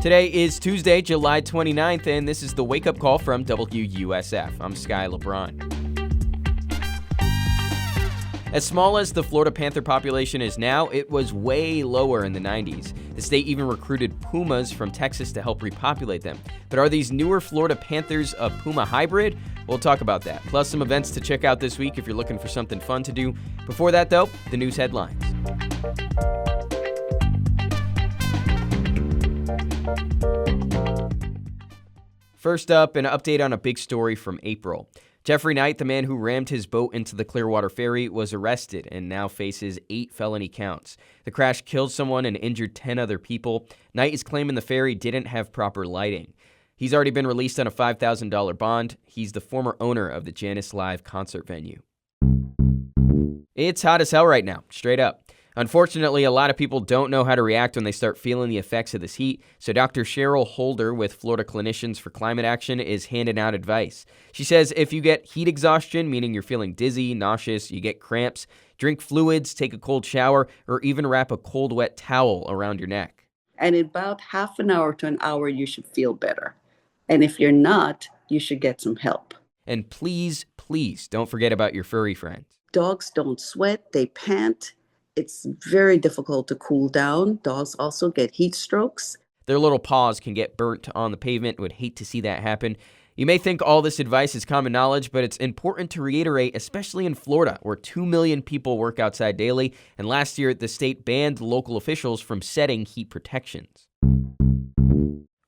Today is Tuesday, July 29th, and this is the Wake Up Call from WUSF. I'm Sky LeBron. As small as the Florida panther population is now, it was way lower in the 90s. The state even recruited pumas from Texas to help repopulate them. But are these newer Florida panthers a puma hybrid? We'll talk about that, plus some events to check out this week if you're looking for something fun to do. Before that, though, the news headlines. First up, an update on a big story from April. Jeffrey Knight, the man who rammed his boat into the Clearwater Ferry, was arrested and now faces 8 felony counts. The crash killed someone and injured 10 other people. Knight is claiming the ferry didn't have proper lighting. He's already been released on a $5,000 bond. He's the former owner of the Janice Live concert venue. It's hot as hell right now, straight up. Unfortunately, a lot of people don't know how to react when they start feeling the effects of this heat, so Dr. Cheryl Holder with Florida Clinicians for Climate Action is handing out advice. She says if you get heat exhaustion, meaning you're feeling dizzy, nauseous, you get cramps, drink fluids, take a cold shower, or even wrap a cold, wet towel around your neck. And in about half an hour to an hour, you should feel better. And if you're not, you should get some help. And please, please don't forget about your furry friends. Dogs don't sweat, they pant. It's very difficult to cool down. Dogs also get heat strokes. Their little paws can get burnt on the pavement. Would hate to see that happen. You may think all this advice is common knowledge, but it's important to reiterate, especially in Florida, where 2 million people work outside daily, and last year the state banned local officials from setting heat protections.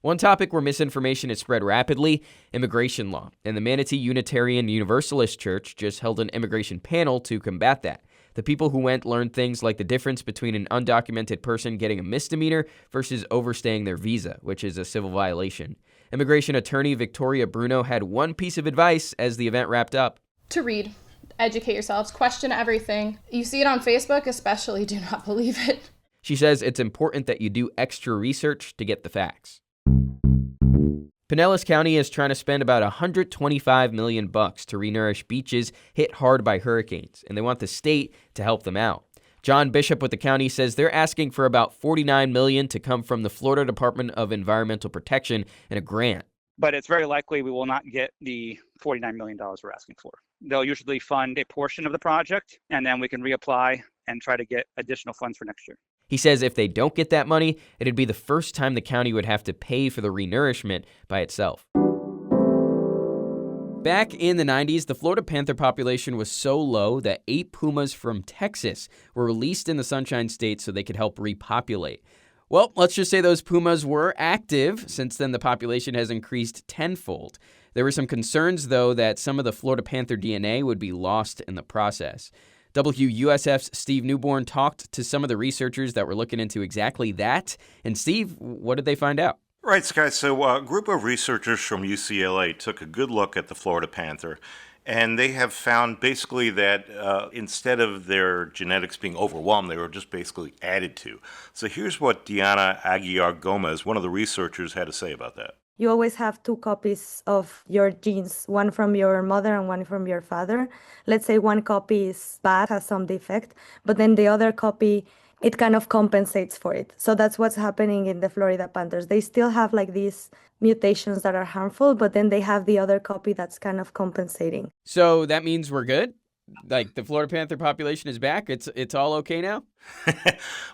One topic where misinformation is spread rapidly, immigration law. And the Manatee Unitarian Universalist Church just held an immigration panel to combat that. The people who went learned things like the difference between an undocumented person getting a misdemeanor versus overstaying their visa, which is a civil violation. Immigration attorney Victoria Bruno had one piece of advice as the event wrapped up. To read, educate yourselves, question everything. You see it on Facebook, especially do not believe it. She says it's important that you do extra research to get the facts. Pinellas County is trying to spend about $125 million to renourish beaches hit hard by hurricanes, and they want the state to help them out. John Bishop with the county says they're asking for about $49 million to come from the Florida Department of Environmental Protection in a grant. But it's very likely we will not get the $49 million we're asking for. They'll usually fund a portion of the project, and then we can reapply and try to get additional funds for next year. He says if they don't get that money, it'd be the first time the county would have to pay for the renourishment by itself. Back in the 90s, the Florida panther population was so low that 8 pumas from Texas were released in the Sunshine State so they could help repopulate. Well, let's just say those pumas were active. Since then, the population has increased tenfold. There were some concerns, though, that some of the Florida panther DNA would be lost in the process. WUSF's Steve Newborn talked to some of the researchers that were looking into exactly that. And Steve, what did they find out? Right, Sky. So a group of researchers from UCLA took a good look at the Florida panther, and they have found basically that instead of their genetics being overwhelmed, they were just basically added to. So here's what Diana Aguiar Gomez, one of the researchers, had to say about that. You always have 2 copies of your genes, one from your mother and one from your father. Let's say one copy is bad, has some defect, but then the other copy, it kind of compensates for it. So that's what's happening in the Florida panthers. They still have like these mutations that are harmful, but then they have the other copy that's kind of compensating. So that means we're good? Like the Florida panther population is back? It's all okay now?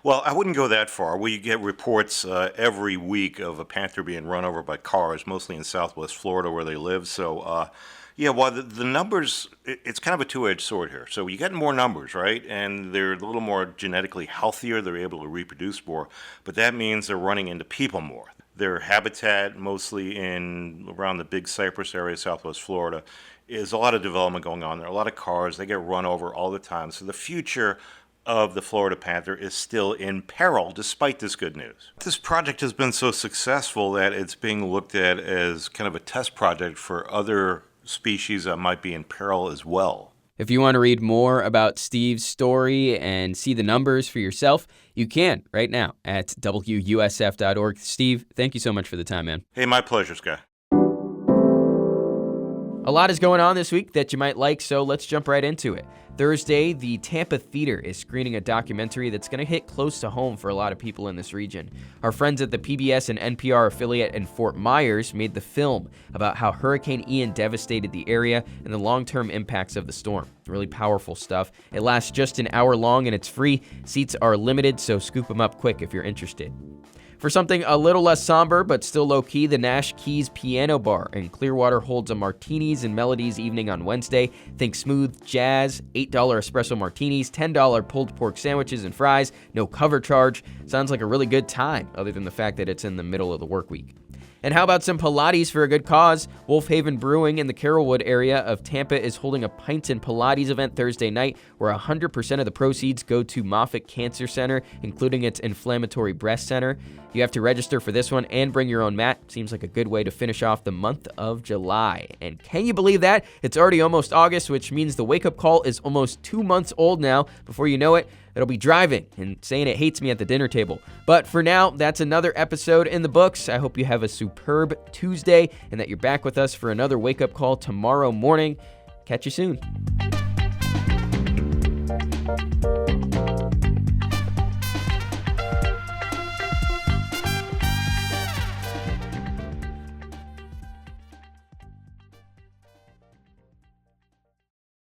Well, I wouldn't go that far. We get reports every week of a panther being run over by cars, mostly in southwest Florida where they live. So, the numbers, it's kind of a two-edged sword here. So you get more numbers, right? And they're a little more genetically healthier. They're able to reproduce more. But that means they're running into people more. Their habitat, mostly around the Big Cypress area, southwest Florida, is a lot of development going on. There are a lot of cars. They get run over all the time. So the future of the Florida panther is still in peril, despite this good news. This project has been so successful that it's being looked at as kind of a test project for other species that might be in peril as well. If you want to read more about Steve's story and see the numbers for yourself, you can right now at WUSF.org. Steve, thank you so much for the time, man. Hey, my pleasure, Sky. A lot is going on this week that you might like, so let's jump right into it. Thursday, the Tampa Theater is screening a documentary that's going to hit close to home for a lot of people in this region. Our friends at the PBS and NPR affiliate in Fort Myers made the film about how Hurricane Ian devastated the area and the long-term impacts of the storm. Really powerful stuff. It lasts just an hour long and it's free. Seats are limited, so scoop them up quick if you're interested. For something a little less somber but still low-key, the Nash Keys Piano Bar in Clearwater holds a martinis and melodies evening on Wednesday. Think smooth jazz, $8 espresso martinis, $10 pulled pork sandwiches and fries, no cover charge. Sounds like a really good time, other than the fact that it's in the middle of the work week. And how about some Pilates for a good cause? Wolf Haven Brewing in the Carrollwood area of Tampa is holding a Pints and Pilates event Thursday night where 100% of the proceeds go to Moffitt Cancer Center, including its inflammatory breast center. You have to register for this one and bring your own mat. Seems like a good way to finish off the month of July. And can you believe that? It's already almost August, which means the wake-up call is almost 2 months old now. Before you know it, it'll be driving and saying it hates me at the dinner table. But for now, that's another episode in the books. I hope you have a superb Tuesday and that you're back with us for another wake-up call tomorrow morning. Catch you soon.